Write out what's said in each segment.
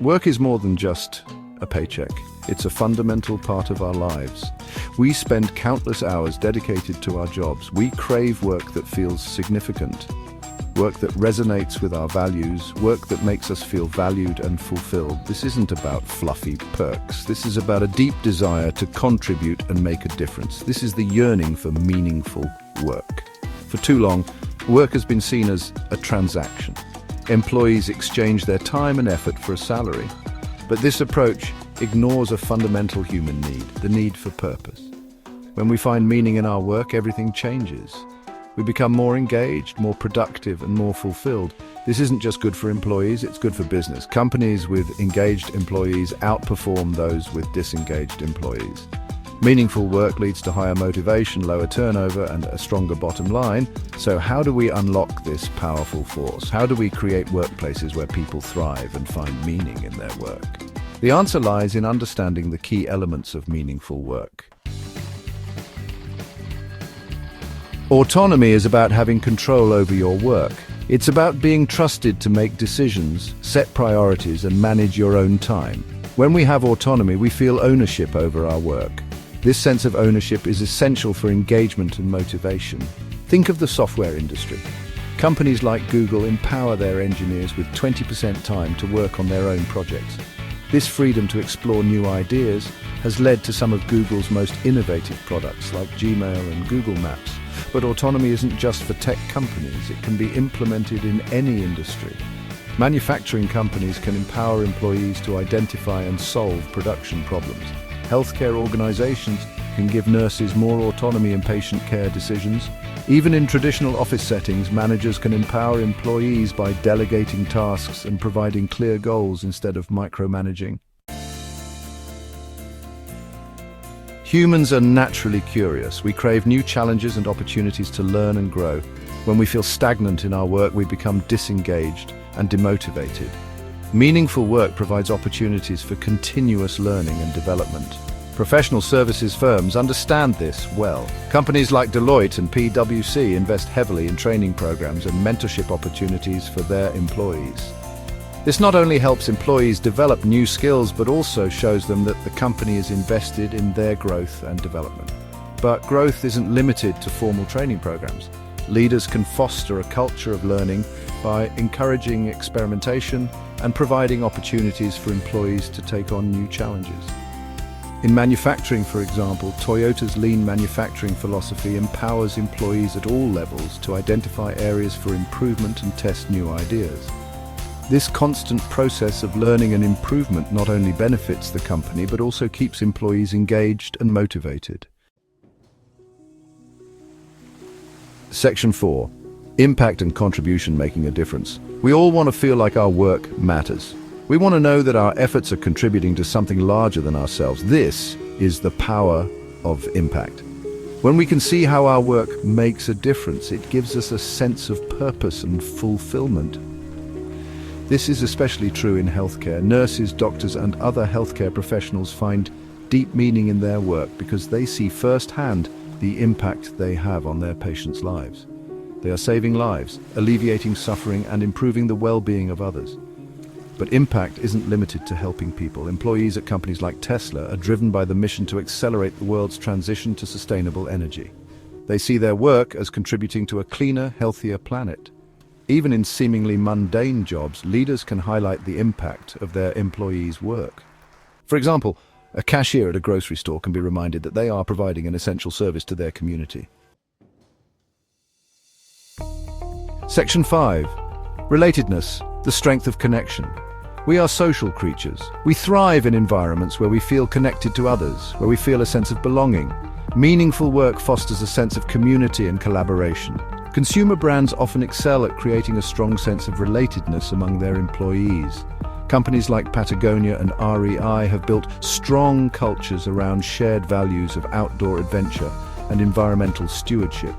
Work is more than just a paycheck. It's a fundamental part of our lives. We spend countless hours dedicated to our jobs. We crave work that feels significant, work that resonates with our values, work that makes us feel valued and fulfilled. This isn't about fluffy perks. This is about a deep desire to contribute and make a difference. This is the yearning for meaningful work. For too long, work has been seen as a transaction. Employees exchange their time and effort for a salary. But this approach ignores a fundamental human need, the need for purpose. When we find meaning in our work, everything changes. We become more engaged, more productive, and more fulfilled. This isn't just good for employees, it's good for business. Companies with engaged employees outperform those with disengaged employees. Meaningful work leads to higher motivation, lower turnover, and a stronger bottom line. So how do we unlock this powerful force? How do we create workplaces where people thrive and find meaning in their work? The answer lies in understanding the key elements of meaningful work. Autonomy is about having control over your work. It's about being trusted to make decisions, set priorities, and manage your own time. When we have autonomy, we feel ownership over our work. This sense of ownership is essential for engagement and motivation. Think of the software industry. Companies like Google empower their engineers with 20% time to work on their own projects. This freedom to explore new ideas has led to some of Google's most innovative products like Gmail and Google Maps. But autonomy isn't just for tech companies, it can be implemented in any industry. Manufacturing companies can empower employees to identify and solve production problems. Healthcare organizations can give nurses more autonomy in patient care decisions. Even in traditional office settings, managers can empower employees by delegating tasks and providing clear goals instead of micromanaging. Humans are naturally curious. We crave new challenges and opportunities to learn and grow. When we feel stagnant in our work, we become disengaged and demotivated. Meaningful work provides opportunities for continuous learning and development. Professional services firms understand this well. Companies like Deloitte and PwC invest heavily in training programs and mentorship opportunities for their employees. This not only helps employees develop new skills, but also shows them that the company is invested in their growth and development. But growth isn't limited to formal training programs. Leaders can foster a culture of learning by encouraging experimentation and providing opportunities for employees to take on new challenges. In manufacturing, for example, Toyota's lean manufacturing philosophy empowers employees at all levels to identify areas for improvement and test new ideas. This constant process of learning and improvement not only benefits the company, but also keeps employees engaged and motivated. Section 4. Impact and contribution making a difference. We all want to feel like our work matters. We want to know that our efforts are contributing to something larger than ourselves. This is the power of impact. When we can see how our work makes a difference, it gives us a sense of purpose and fulfillment. This is especially true in healthcare. Nurses, doctors, and other healthcare professionals find deep meaning in their work because they see firsthand the impact they have on their patients' lives. They are saving lives, alleviating suffering, and improving the well-being of others. But impact isn't limited to helping people. Employees at companies like Tesla are driven by the mission to accelerate the world's transition to sustainable energy. They see their work as contributing to a cleaner, healthier planet. Even in seemingly mundane jobs, leaders can highlight the impact of their employees' work. For example, a cashier at a grocery store can be reminded that they are providing an essential service to their community. Section 5. Relatedness, the strength of connection. We are social creatures. We thrive in environments where we feel connected to others, where we feel a sense of belonging. Meaningful work fosters a sense of community and collaboration. Consumer brands often excel at creating a strong sense of relatedness among their employees. Companies like Patagonia and REI have built strong cultures around shared values of outdoor adventure and environmental stewardship.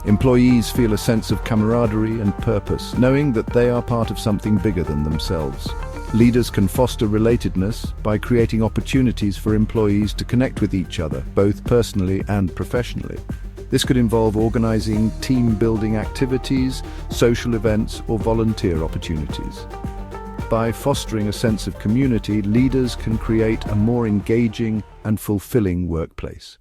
Employees feel a sense of camaraderie and purpose, knowing that they are part of something bigger than themselves. Leaders can foster relatedness by creating opportunities for employees to connect with each other, both personally and professionally. This could involve organizing team-building activities, social events, or volunteer opportunities. By fostering a sense of community, leaders can create a more engaging and fulfilling workplace.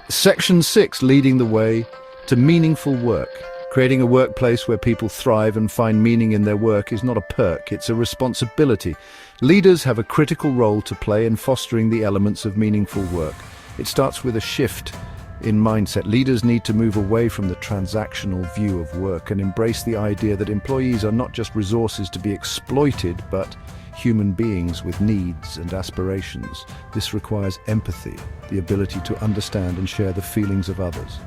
Section 6, leading the way to meaningful work. Creating a workplace where people thrive and find meaning in their work is not a perk, it's a responsibility. Leaders have a critical role to play in fostering the elements of meaningful work. It starts with a shift in mindset. Leaders need to move away from the transactional view of work and embrace the idea that employees are not just resources to be exploited, but human beings with needs and aspirations. This requires empathy, the ability to understand and share the feelings of others.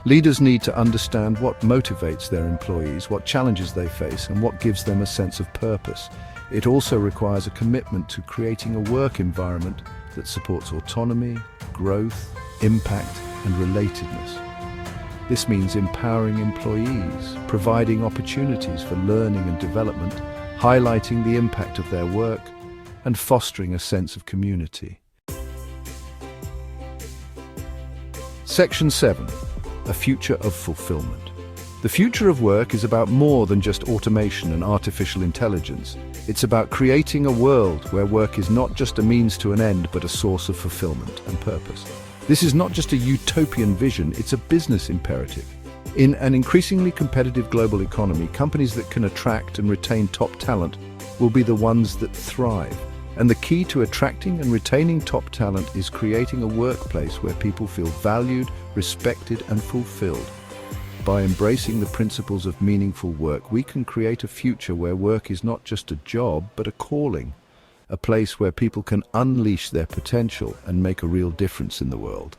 Leaders need to understand what motivates their employees, what challenges they face, and what gives them a sense of purpose. It also requires a commitment to creating a work environment that supports autonomy, growth, impact, and relatedness. This means empowering employees, providing opportunities for learning and development, highlighting the impact of their work, and fostering a sense of community. Section 7. A future of fulfillment. The future of work is about more than just automation and artificial intelligence. It's about creating a world where work is not just a means to an end, but a source of fulfillment and purpose. This is not just a utopian vision, it's a business imperative. In an increasingly competitive global economy, companies that can attract and retain top talent will be the ones that thrive. And the key to attracting and retaining top talent is creating a workplace where people feel valued, respected, and fulfilled. By embracing the principles of meaningful work, we can create a future where work is not just a job, but a calling. A place where people can unleash their potential and make a real difference in the world.